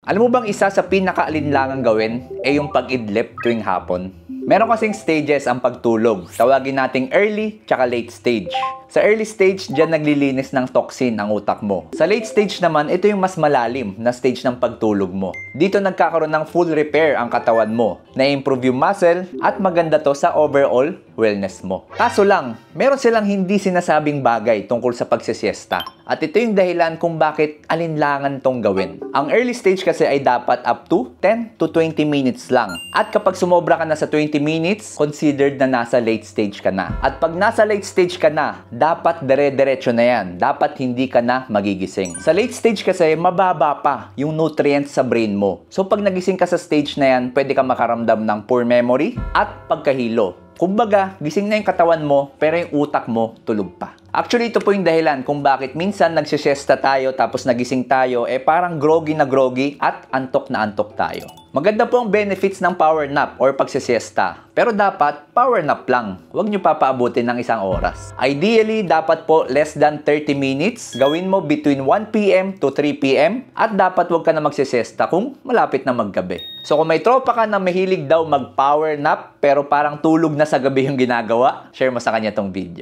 Alam mo bang isa sa pinakaalinlangang gawin ay yung pag-idlip tuwing hapon? Meron kasing stages ang pagtulog. Tawagin nating early tsaka late stage. Sa early stage, dyan naglilinis ng toxin ang utak mo. Sa late stage naman, ito yung mas malalim na stage ng pagtulog mo. Dito nagkakaroon ng full repair ang katawan mo, na-improve yung muscle, at maganda to sa overall wellness mo. Kaso lang, meron silang hindi sinasabing bagay tungkol sa pagsisiesta. At ito yung dahilan kung bakit alinlangan tong gawin. Ang early stage kasi ay dapat up to 10 to 20 minutes lang. At kapag sumobra ka na sa 20 minutes, considered na nasa late stage ka na. At pag nasa late stage ka na, dapat dire-diretso na yan. Dapat hindi ka na magigising. Sa late stage kasi, mababa pa yung nutrients sa brain mo. So pag nagising ka sa stage na yan, pwede ka makaramdam ng poor memory at pagkahilo. Kumbaga, gising na yung katawan mo, pero yung utak mo tulog pa. Actually, ito po yung dahilan kung bakit minsan nagsisiesta tayo tapos nagising tayo, parang groggy na groggy at antok na antok tayo. Maganda po ang benefits ng power nap or pagsisiesta. Pero dapat, power nap lang. Huwag nyo papaabutin ng isang oras. Ideally, dapat po less than 30 minutes. Gawin mo between 1 p.m. to 3 p.m. At dapat huwag ka na magsisiesta kung malapit na maggabi. So kung may tropa ka na mahilig daw mag-power nap pero parang tulog na sa gabi yung ginagawa, share mo sa kanya tong video.